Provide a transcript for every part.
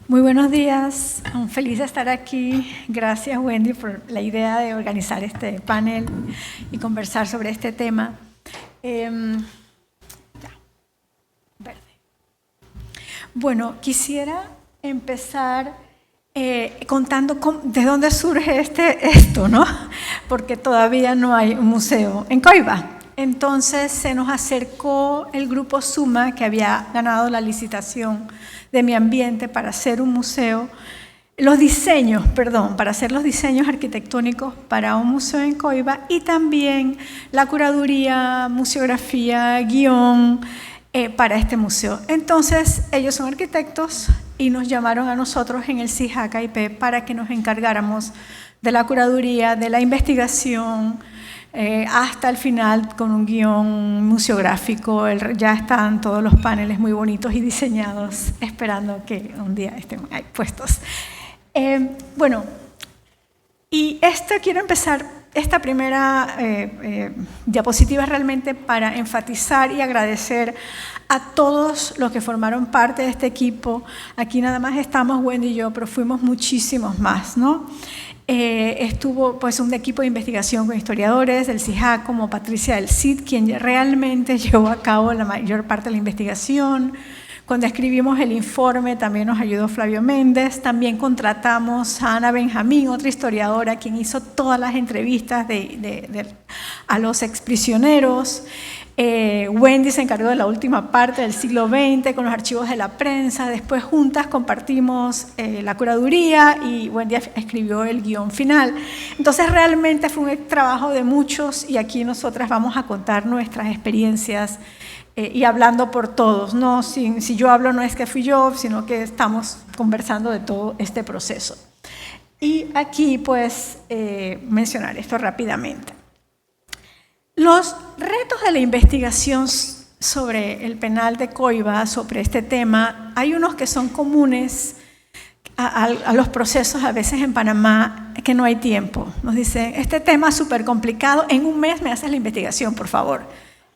Muy buenos días, feliz de estar aquí. Gracias, Wendy, por la idea de organizar este panel y conversar sobre este tema. Bueno, quisiera empezar contando de dónde surge esto, ¿no? Porque todavía no hay un museo en Coiba. Entonces se nos acercó el grupo Suma, que había ganado la licitación de Mi Ambiente para hacer un museo, para hacer los diseños arquitectónicos para un museo en Coiba, y también la curaduría, museografía, guión para este museo. Entonces ellos son arquitectos y nos llamaron a nosotros en el CIJAC-IP para que nos encargáramos de la curaduría, de la investigación, hasta el final con un guión museográfico. Ya están todos los paneles muy bonitos y diseñados, esperando que un día estén ahí puestos. Bueno, y quiero empezar esta primera diapositiva realmente para enfatizar y agradecer a todos los que formaron parte de este equipo. Aquí nada más estamos Wendy y yo, pero fuimos muchísimos más, ¿no? Estuvo pues un equipo de investigación con historiadores del CIJAC, como Patricia del CID, quien realmente llevó a cabo la mayor parte de la investigación. Cuando escribimos el informe también nos ayudó Flavio Méndez. También contratamos a Ana Benjamín, otra historiadora, quien hizo todas las entrevistas a los exprisioneros. Wendy se encargó de la última parte del siglo XX con los archivos de la prensa. Después juntas compartimos la curaduría y Wendy escribió el guión final. Entonces realmente fue un trabajo de muchos y aquí nosotras vamos a contar nuestras experiencias y hablando por todos, ¿no? Si yo hablo no es que fui yo, sino que estamos conversando de todo este proceso. Y aquí pues mencionar esto rápidamente. Los retos de la investigación sobre el penal de Coiba, sobre este tema, hay unos que son comunes a los procesos a veces en Panamá, que no hay tiempo. Nos dicen, este tema es súper complicado, en un mes me haces la investigación, por favor.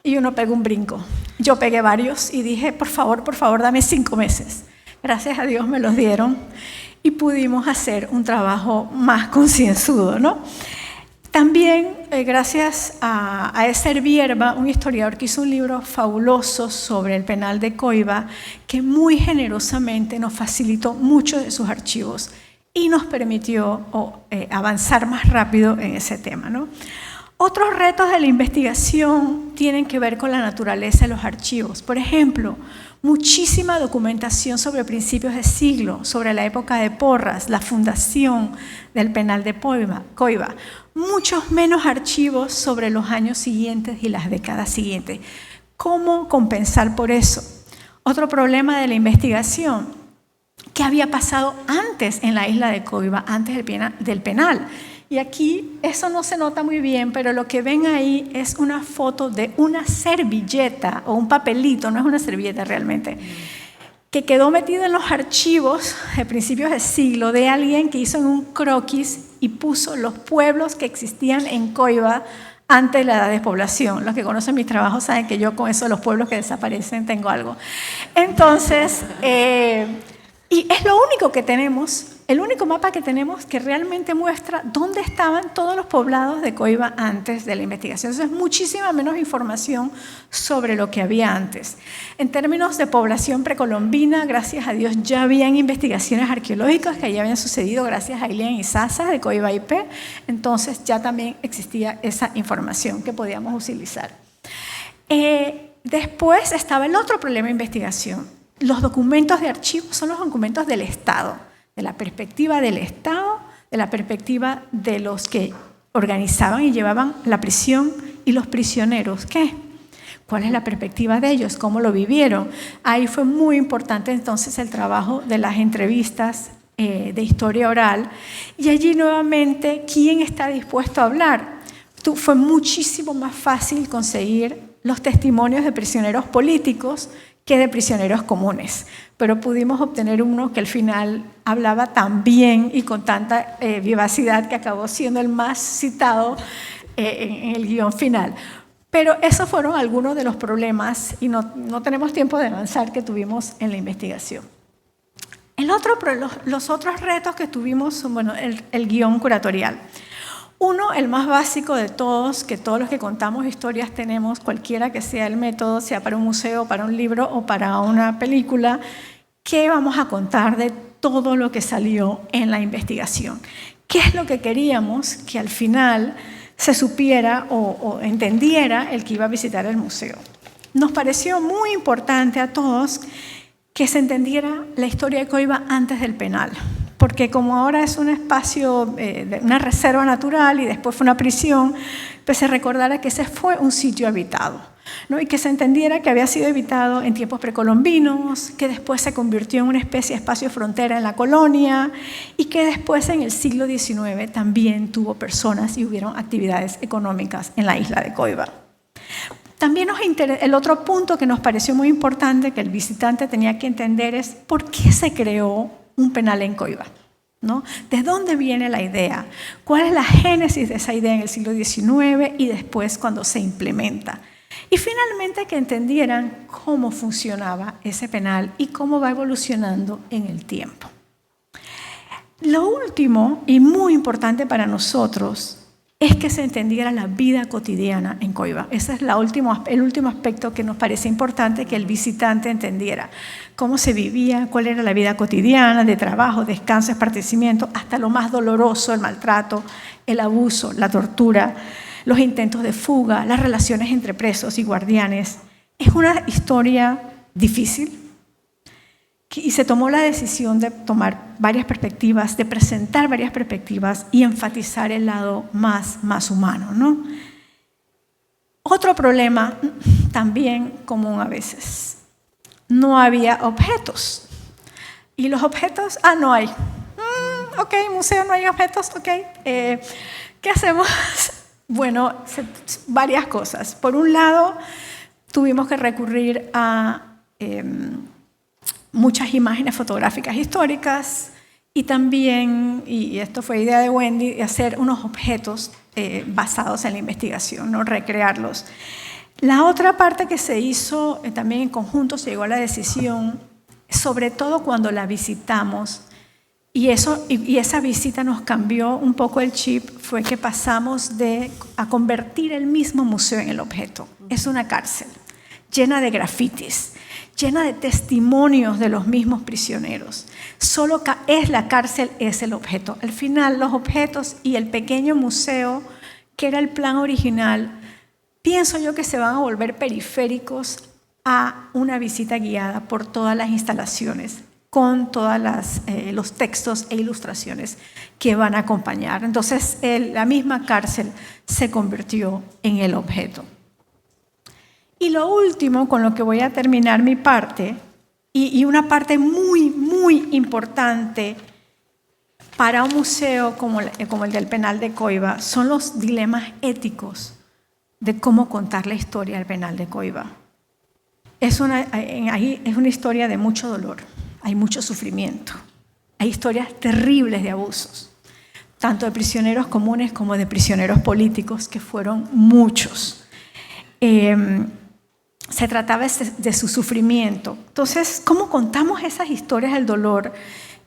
Y uno pega un brinco. Yo pegué varios y dije, por favor, dame 5 meses. Gracias a Dios me los dieron y pudimos hacer un trabajo más concienzudo, ¿no? También, gracias a Esther Bierba, un historiador que hizo un libro fabuloso sobre el penal de Coiba, que muy generosamente nos facilitó muchos de sus archivos y nos permitió avanzar más rápido en ese tema, ¿no? Otros retos de la investigación tienen que ver con la naturaleza de los archivos. Por ejemplo, muchísima documentación sobre principios de siglo, sobre la época de Porras, la fundación del penal de Coiba. Muchos menos archivos sobre los años siguientes y las décadas siguientes. ¿Cómo compensar por eso? Otro problema de la investigación, ¿qué había pasado antes en la isla de Coiba, antes del penal? Y aquí eso no se nota muy bien, pero lo que ven ahí es una foto de una servilleta o un papelito, no es una servilleta realmente, que quedó metido en los archivos de principios de siglo de alguien que hizo en un croquis y puso los pueblos que existían en Coiba antes de la edad de población. Los que conocen mi trabajo saben que yo con eso de los pueblos que desaparecen tengo algo. Entonces, y es lo único que tenemos. El único mapa que tenemos que realmente muestra dónde estaban todos los poblados de Coiba antes de la investigación. Entonces, muchísima menos información sobre lo que había antes. En términos de población precolombina, gracias a Dios, ya habían investigaciones arqueológicas que ya habían sucedido gracias a Ilian Izaza de Coiba IP. Entonces, ya también existía esa información que podíamos utilizar. Después estaba el otro problema de investigación. Los documentos de archivo son los documentos del Estado. De la perspectiva del Estado, de la perspectiva de los que organizaban y llevaban la prisión y los prisioneros. ¿Qué? ¿Cuál es la perspectiva de ellos? ¿Cómo lo vivieron? Ahí fue muy importante entonces el trabajo de las entrevistas de historia oral. Y allí nuevamente, ¿quién está dispuesto a hablar? Fue muchísimo más fácil conseguir los testimonios de prisioneros políticos que de prisioneros comunes, pero pudimos obtener uno que al final hablaba tan bien y con tanta vivacidad que acabó siendo el más citado en el guión final. Pero esos fueron algunos de los problemas y no tenemos tiempo de avanzar que tuvimos en la investigación. Los otros retos que tuvimos son, bueno, el guión curatorial. Uno, el más básico de todos, que todos los que contamos historias tenemos, cualquiera que sea el método, sea para un museo, para un libro o para una película, ¿qué vamos a contar de todo lo que salió en la investigación? ¿Qué es lo que queríamos que al final se supiera o entendiera el que iba a visitar el museo? Nos pareció muy importante a todos que se entendiera la historia de Coiba antes del penal, porque como ahora es un espacio, una reserva natural y después fue una prisión, pues se recordara que ese fue un sitio habitado, ¿no? Y que se entendiera que había sido habitado en tiempos precolombinos, que después se convirtió en una especie de espacio de frontera en la colonia y que después en el siglo XIX también tuvo personas y hubieron actividades económicas en la isla de Coiba. También el otro punto que nos pareció muy importante que el visitante tenía que entender es por qué se creó un penal en Coiba, ¿no? ¿De dónde viene la idea? ¿Cuál es la génesis de esa idea en el siglo XIX y después cuando se implementa? Y finalmente que entendieran cómo funcionaba ese penal y cómo va evolucionando en el tiempo. Lo último y muy importante para nosotros es que se entendiera la vida cotidiana en Coiba. Ese es el último aspecto que nos parece importante que el visitante entendiera. Cómo se vivía, cuál era la vida cotidiana, de trabajo, descanso, esparcimiento, hasta lo más doloroso, el maltrato, el abuso, la tortura, los intentos de fuga, las relaciones entre presos y guardianes. Es una historia difícil y se tomó la decisión de tomar varias perspectivas, de presentar varias perspectivas y enfatizar el lado más humano, ¿no? Otro problema también común a veces. No había objetos. Y los objetos, no hay. Ok, museo no hay objetos, ok. ¿Qué hacemos? Bueno, varias cosas. Por un lado, tuvimos que recurrir a muchas imágenes fotográficas históricas y también, y esto fue idea de Wendy, hacer unos objetos basados en la investigación, ¿no? Recrearlos. La otra parte que se hizo también en conjunto, se llegó a la decisión, sobre todo cuando la visitamos, y esa visita nos cambió un poco el chip, fue que pasamos a convertir el mismo museo en el objeto. Es una cárcel llena de grafitis, llena de testimonios de los mismos prisioneros. Solo es la cárcel, es el objeto. Al final, los objetos y el pequeño museo, que era el plan original, pienso yo que se van a volver periféricos a una visita guiada por todas las instalaciones, con todos los textos e ilustraciones que van a acompañar. Entonces, la misma cárcel se convirtió en el objeto. Y lo último, con lo que voy a terminar mi parte, y una parte muy importante para un museo como el del penal de Coiba, son los dilemas éticos de cómo contar la historia del penal de Coiba. Es una historia de mucho dolor, hay mucho sufrimiento, hay historias terribles de abusos, tanto de prisioneros comunes como de prisioneros políticos, que fueron muchos. Se trataba de su sufrimiento. Entonces, ¿cómo contamos esas historias del dolor?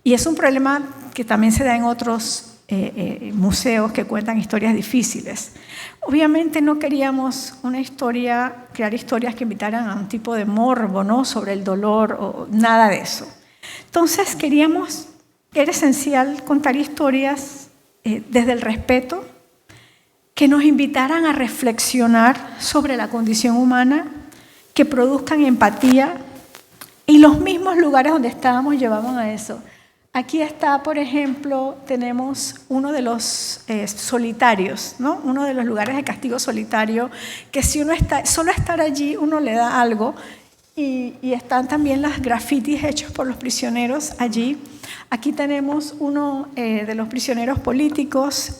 Y es un problema que también se da en otros museos que cuentan historias difíciles. Obviamente no queríamos crear historias que invitaran a un tipo de morbo, ¿no? Sobre el dolor o nada de eso. Entonces era esencial contar historias desde el respeto, que nos invitaran a reflexionar sobre la condición humana, que produzcan empatía, y los mismos lugares donde estábamos llevaban a eso. Aquí está, por ejemplo, tenemos uno de los solitarios, ¿no? Uno de los lugares de castigo solitario, que si uno solo estar allí, uno le da algo, y están también las grafitis hechos por los prisioneros allí. Aquí tenemos uno de los prisioneros políticos,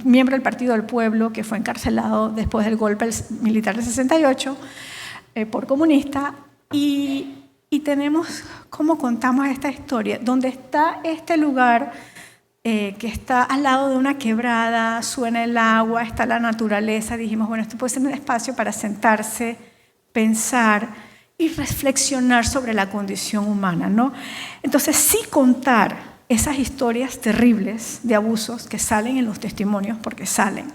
miembro del Partido del Pueblo, que fue encarcelado después del golpe militar del 68, por comunista, y tenemos cómo contamos esta historia, donde está este lugar que está al lado de una quebrada, suena el agua, está la naturaleza. Dijimos, bueno, esto puede ser un espacio para sentarse, pensar y reflexionar sobre la condición humana, ¿no? Entonces, sí contar esas historias terribles de abusos que salen en los testimonios, porque salen,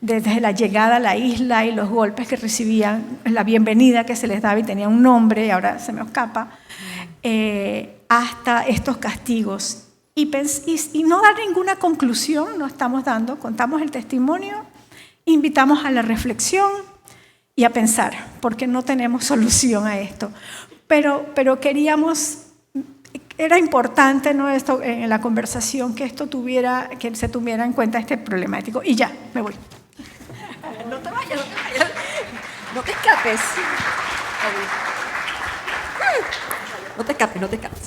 desde la llegada a la isla y los golpes que recibían, la bienvenida que se les daba y tenía un nombre, y ahora se me escapa, hasta estos castigos. Y no dar ninguna conclusión, no estamos dando, contamos el testimonio, invitamos a la reflexión y a pensar, porque no tenemos solución a esto. Pero queríamos, era importante, ¿no?, esto, en la conversación, que se tuviera en cuenta este problemático. Y ya, me voy. No te vayas, no te escapes. No te escapes.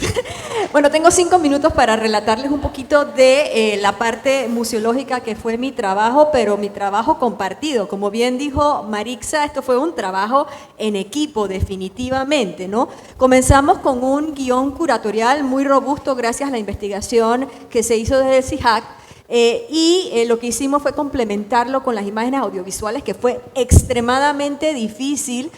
Bueno, tengo 5 minutos para relatarles un poquito de la parte museológica que fue mi trabajo, pero mi trabajo compartido. Como bien dijo Marixa, esto fue un trabajo en equipo, definitivamente, ¿no? Comenzamos con un guión curatorial muy robusto gracias a la investigación que se hizo desde el CIHAC. Lo que hicimos fue complementarlo con las imágenes audiovisuales, que fue extremadamente difícil.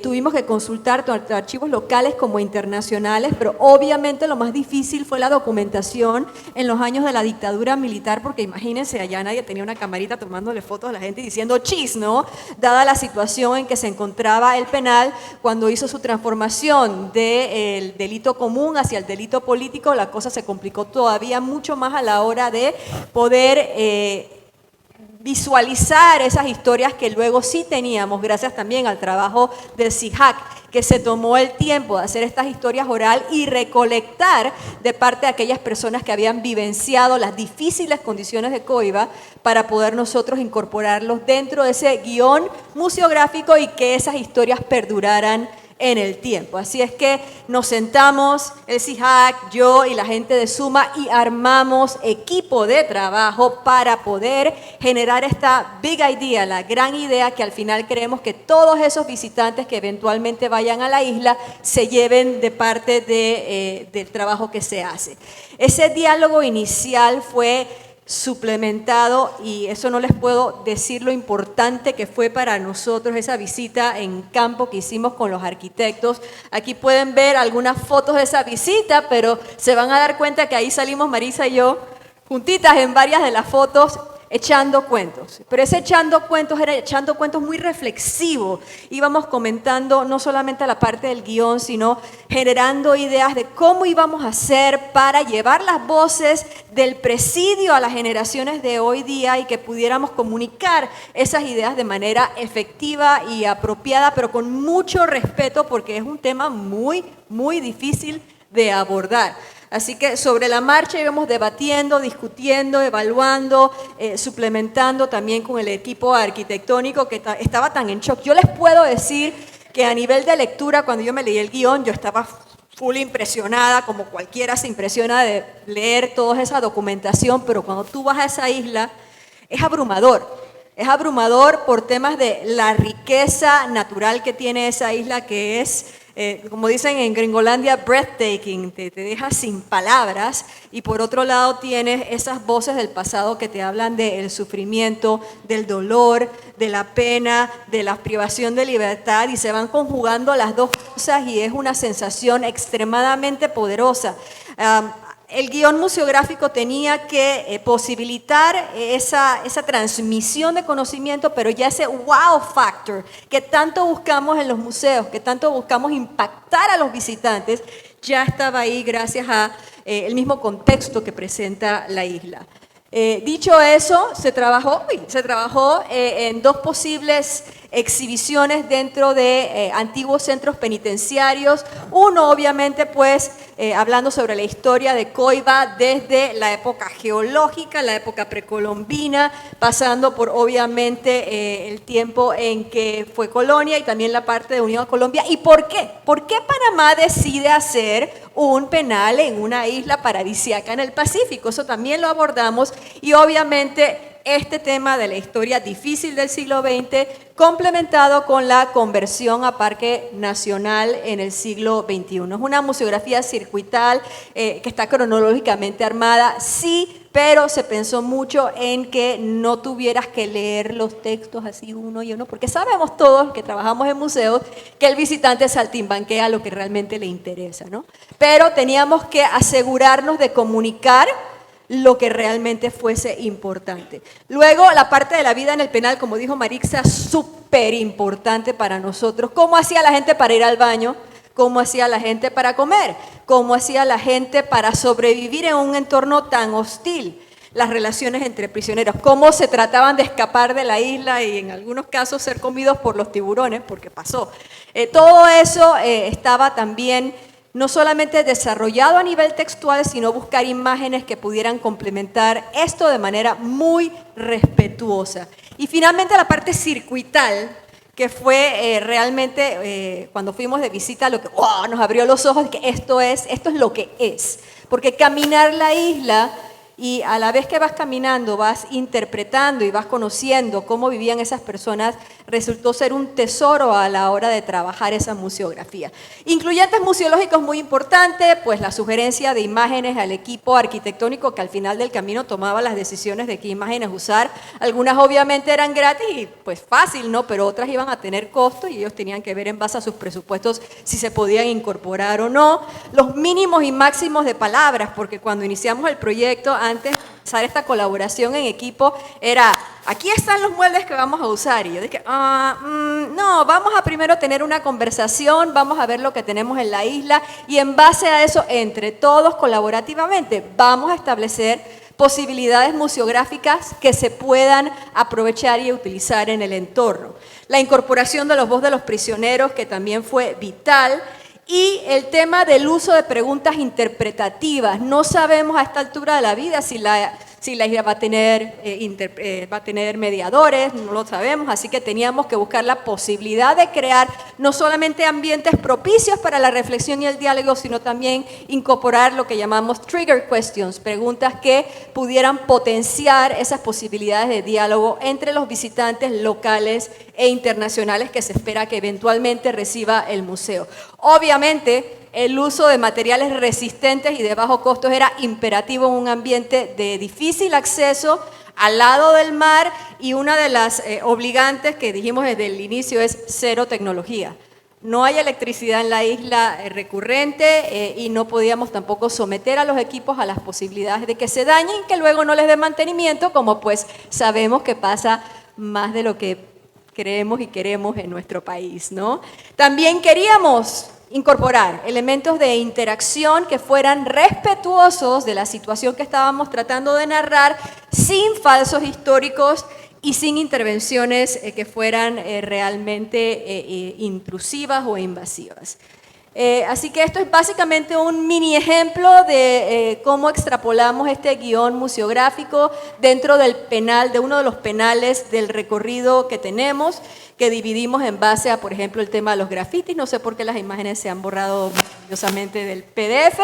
Tuvimos que consultar tanto archivos locales como internacionales, pero obviamente lo más difícil fue la documentación en los años de la dictadura militar, porque imagínense, allá nadie tenía una camarita tomándole fotos a la gente y diciendo chis, ¿no? Dada la situación en que se encontraba el penal cuando hizo su transformación del delito común hacia el delito político, la cosa se complicó todavía mucho más a la hora de poder visualizar esas historias que luego sí teníamos, gracias también al trabajo del CIHAC, que se tomó el tiempo de hacer estas historias oral y recolectar de parte de aquellas personas que habían vivenciado las difíciles condiciones de Coiba para poder nosotros incorporarlos dentro de ese guión museográfico y que esas historias perduraran en el tiempo. Así es que nos sentamos, el CIHAC, yo y la gente de Suma, y armamos equipo de trabajo para poder generar esta big idea, la gran idea que al final queremos que todos esos visitantes que eventualmente vayan a la isla se lleven de parte del trabajo que se hace. Ese diálogo inicial fue suplementado, y eso no les puedo decir lo importante que fue para nosotros esa visita en campo que hicimos con los arquitectos. Aquí pueden ver algunas fotos de esa visita, pero se van a dar cuenta que ahí salimos Marisa y yo juntitas en varias de las fotos, echando cuentos. Pero ese echando cuentos era echando cuentos muy reflexivo. Íbamos comentando no solamente la parte del guión, sino generando ideas de cómo íbamos a hacer para llevar las voces del presidio a las generaciones de hoy día y que pudiéramos comunicar esas ideas de manera efectiva y apropiada, pero con mucho respeto, porque es un tema muy, muy difícil de abordar. Así que sobre la marcha íbamos debatiendo, discutiendo, evaluando, suplementando también con el equipo arquitectónico que estaba tan en shock. Yo les puedo decir que a nivel de lectura, cuando yo me leí el guión, yo estaba full impresionada, como cualquiera se impresiona de leer toda esa documentación, pero cuando tú vas a esa isla, es abrumador. Es abrumador por temas de la riqueza natural que tiene esa isla, que es, como dicen en Gringolandia, breathtaking, te deja sin palabras. Y por otro lado tienes esas voces del pasado que te hablan del sufrimiento, del dolor, de la pena, de la privación de libertad, y se van conjugando las dos cosas y es una sensación extremadamente poderosa. El guión museográfico tenía que posibilitar esa transmisión de conocimiento, pero ya ese wow factor que tanto buscamos en los museos, que tanto buscamos impactar a los visitantes, ya estaba ahí gracias a el mismo contexto que presenta la isla. Dicho eso, se trabajó en 2 posibles exhibiciones dentro de antiguos centros penitenciarios. Uno, obviamente, pues, hablando sobre la historia de Coiba desde la época geológica, la época precolombina, pasando por, obviamente, el tiempo en que fue colonia y también la parte de Unión a Colombia. ¿Y por qué? ¿Por qué Panamá decide hacer un penal en una isla paradisíaca en el Pacífico? Eso también lo abordamos, y obviamente este tema de la historia difícil del siglo XX complementado con la conversión a parque nacional en el siglo XXI. Es una museografía circuital que está cronológicamente armada. Sí pero se pensó mucho en que no tuvieras que leer los textos así uno y uno, porque sabemos todos que trabajamos en museos que el visitante saltimbanquea lo que realmente le interesa, ¿no? Pero teníamos que asegurarnos de comunicar lo que realmente fuese importante. Luego, la parte de la vida en el penal, como dijo Marixa, súper importante para nosotros. ¿Cómo hacía la gente para ir al baño? ¿Cómo hacía la gente para comer? ¿Cómo hacía la gente para sobrevivir en un entorno tan hostil? Las relaciones entre prisioneros, cómo se trataban de escapar de la isla y en algunos casos ser comidos por los tiburones, porque pasó. Todo eso estaba también no solamente desarrollado a nivel textual, sino buscar imágenes que pudieran complementar esto de manera muy respetuosa. Y finalmente la parte circuital, que fue realmente cuando fuimos de visita lo que nos abrió los ojos, que esto es lo que es. Porque caminar la isla y a la vez que vas caminando, vas interpretando y vas conociendo cómo vivían esas personas, resultó ser un tesoro a la hora de trabajar esa museografía. Incluyentes museológicos muy importantes, pues la sugerencia de imágenes al equipo arquitectónico que al final del camino tomaba las decisiones de qué imágenes usar. Algunas obviamente eran gratis y pues fácil, ¿no? Pero otras iban a tener costo y ellos tenían que ver en base a sus presupuestos si se podían incorporar o no. Los mínimos y máximos de palabras, porque cuando iniciamos el proyecto, antes de empezar esta colaboración en equipo, era, aquí están los muebles que vamos a usar. Y yo dije, no, vamos a primero tener una conversación, vamos a ver lo que tenemos en la isla y en base a eso, entre todos colaborativamente, vamos a establecer posibilidades museográficas que se puedan aprovechar y utilizar en el entorno. La incorporación de los voz de los prisioneros, que también fue vital. Y el tema del uso de preguntas interpretativas. No sabemos a esta altura de la vida si la isla va a tener mediadores, no lo sabemos, así que teníamos que buscar la posibilidad de crear no solamente ambientes propicios para la reflexión y el diálogo, sino también incorporar lo que llamamos trigger questions, preguntas que pudieran potenciar esas posibilidades de diálogo entre los visitantes locales e internacionales que se espera que eventualmente reciba el museo. Obviamente, el uso de materiales resistentes y de bajo costo era imperativo en un ambiente de difícil acceso, al lado del mar, y una de las obligantes que dijimos desde el inicio es cero tecnología. No hay electricidad en la isla recurrente y no podíamos tampoco someter a los equipos a las posibilidades de que se dañen, que luego no les dé mantenimiento, como pues sabemos que pasa más de lo que creemos y queremos en nuestro país, ¿no? También queríamos incorporar elementos de interacción que fueran respetuosos de la situación que estábamos tratando de narrar, sin falsos históricos y sin intervenciones que fueran realmente intrusivas o invasivas. Así que esto es básicamente un mini ejemplo de cómo extrapolamos este guión museográfico dentro del penal, de uno de los penales del recorrido que tenemos, que dividimos en base a, por ejemplo, el tema de los grafitis. No sé por qué las imágenes se han borrado maravillosamente del PDF,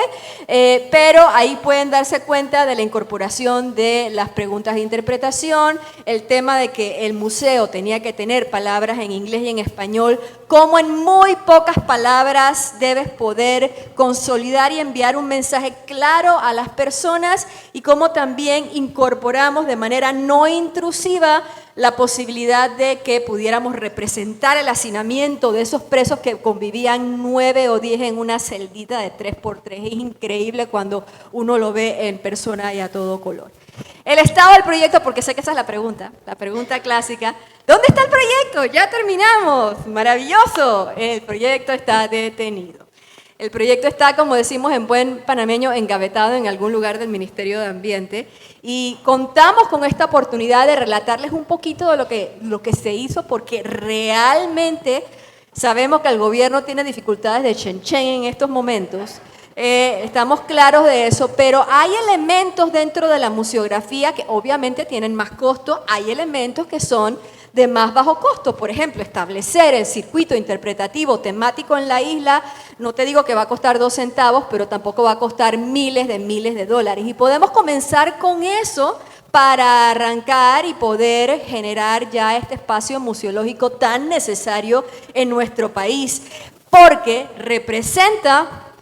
pero ahí pueden darse cuenta de la incorporación de las preguntas de interpretación, el tema de que el museo tenía que tener palabras en inglés y en español, cómo en muy pocas palabras debes poder consolidar y enviar un mensaje claro a las personas, y cómo también incorporamos de manera no intrusiva la posibilidad de que pudiéramos representar el hacinamiento de esos presos que convivían 9 o 10 en una celdita de 3x3. Es increíble cuando uno lo ve en persona y a todo color. El estado del proyecto, porque sé que esa es la pregunta clásica. ¿Dónde está el proyecto? Ya terminamos. Maravilloso. El proyecto está detenido. El proyecto está, como decimos en buen panameño, engavetado en algún lugar del Ministerio de Ambiente, y contamos con esta oportunidad de relatarles un poquito de lo que se hizo, porque realmente sabemos que el gobierno tiene dificultades de chen-chen en estos momentos. Estamos claros de eso, pero hay elementos dentro de la museografía que obviamente tienen más costo, hay elementos que son de más bajo costo. Por ejemplo, establecer el circuito interpretativo temático en la isla, no te digo que va a costar 2 centavos, pero tampoco va a costar miles de dólares. Y podemos comenzar con eso para arrancar y poder generar ya este espacio museológico tan necesario en nuestro país, porque representa,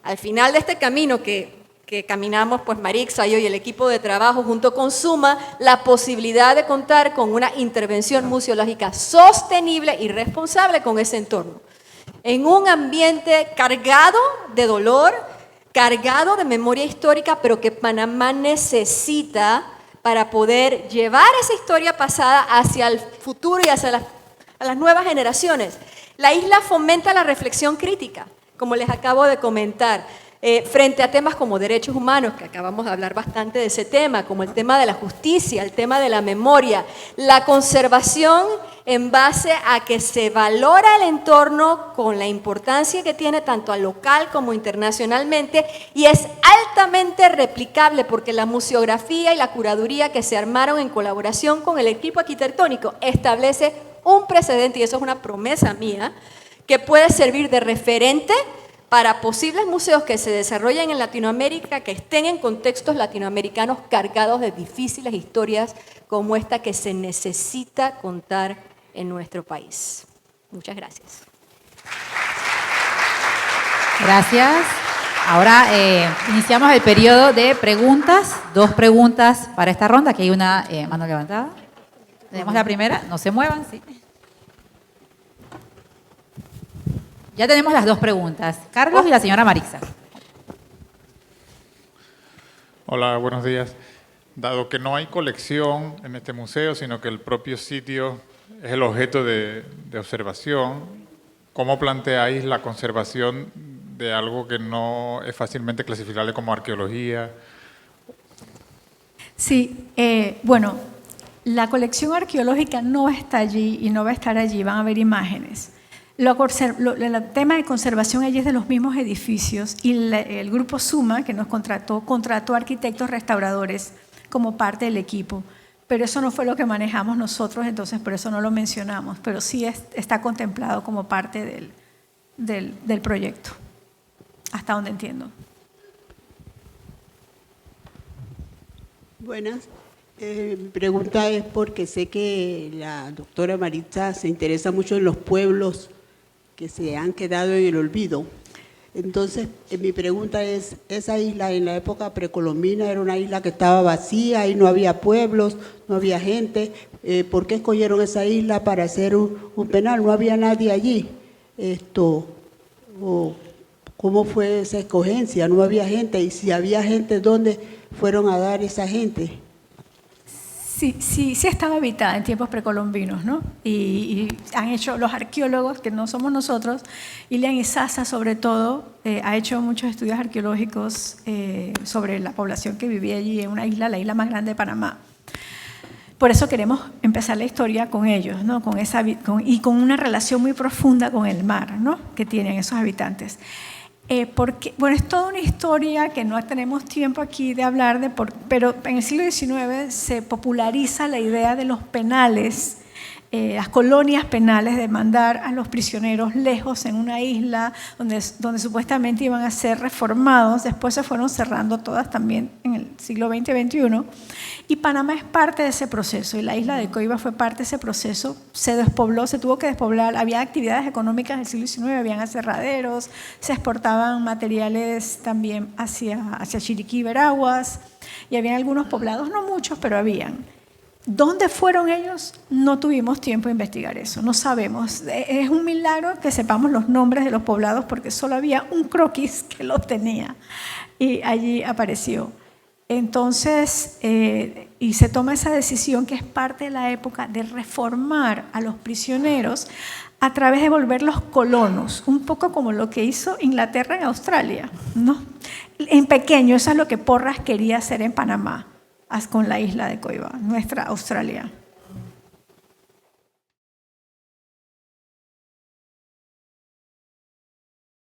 al final de este camino que que caminamos, pues Marixa, yo y el equipo de trabajo junto con Suma, la posibilidad de contar con una intervención museológica sostenible y responsable con ese entorno. En un ambiente cargado de dolor, cargado de memoria histórica, pero que Panamá necesita para poder llevar esa historia pasada hacia el futuro y hacia las nuevas generaciones. La isla fomenta la reflexión crítica, como les acabo de comentar, frente a temas como derechos humanos, que acabamos de hablar bastante de ese tema, como el tema de la justicia, el tema de la memoria, la conservación en base a que se valora el entorno con la importancia que tiene tanto al local como internacionalmente y es altamente replicable porque la museografía y la curaduría que se armaron en colaboración con el equipo arquitectónico establece un precedente, y eso es una promesa mía, que puede servir de referente para posibles museos que se desarrollen en Latinoamérica, que estén en contextos latinoamericanos cargados de difíciles historias como esta que se necesita contar en nuestro país. Muchas gracias. Gracias. Ahora iniciamos el periodo de preguntas. 2 preguntas para esta ronda. Aquí hay una mano levantada. Tenemos la primera. No se muevan, sí. Ya tenemos las 2 preguntas. Carlos y la señora Marixa. Hola, buenos días. Dado que no hay colección en este museo, sino que el propio sitio es el objeto de observación, ¿cómo planteáis la conservación de algo que no es fácilmente clasificable como arqueología? Sí, bueno, la colección arqueológica no está allí y no va a estar allí, van a haber imágenes. El tema de conservación allí es de los mismos edificios y el grupo Suma, que nos contrató arquitectos restauradores como parte del equipo. Pero eso no fue lo que manejamos nosotros, entonces por eso no lo mencionamos, pero sí está contemplado como parte del proyecto, hasta donde entiendo. Buenas. Mi pregunta es porque sé que la doctora Marixa se interesa mucho en los pueblos que se han quedado en el olvido. Entonces, mi pregunta es, esa isla en la época precolombina era una isla que estaba vacía y no había pueblos, no había gente. ¿Por qué escogieron esa isla para hacer un penal? No había nadie allí. ¿Cómo fue esa escogencia? No había gente. Y si había gente, ¿dónde fueron a dar esa gente? Sí estaba habitada en tiempos precolombinos, ¿no? Y han hecho los arqueólogos, que no somos nosotros, Ilian Izaza sobre todo, ha hecho muchos estudios arqueológicos sobre la población que vivía allí en una isla, la isla más grande de Panamá. Por eso queremos empezar la historia con ellos, ¿no? Y con una relación muy profunda con el mar, ¿no? Que tienen esos habitantes. Porque, bueno, es toda una historia que no tenemos tiempo aquí de hablar pero en el siglo XIX se populariza la idea de los penales, las colonias penales, de mandar a los prisioneros lejos en una isla donde supuestamente iban a ser reformados. Después se fueron cerrando todas también en el siglo XX y XXI. Y Panamá es parte de ese proceso, y la isla de Coiba fue parte de ese proceso. Se despobló, se tuvo que despoblar, había actividades económicas del siglo XIX, habían aserraderos, se exportaban materiales también hacia Chiriquí y Veraguas, y habían algunos poblados, no muchos, pero habían. ¿Dónde fueron ellos? No tuvimos tiempo de investigar eso, no sabemos. Es un milagro que sepamos los nombres de los poblados porque solo había un croquis que los tenía y allí apareció. Entonces, y se toma esa decisión que es parte de la época de reformar a los prisioneros a través de volverlos colonos, un poco como lo que hizo Inglaterra en Australia, ¿no? En pequeño, eso es lo que Porras quería hacer en Panamá, con la isla de Coiba, nuestra Australia.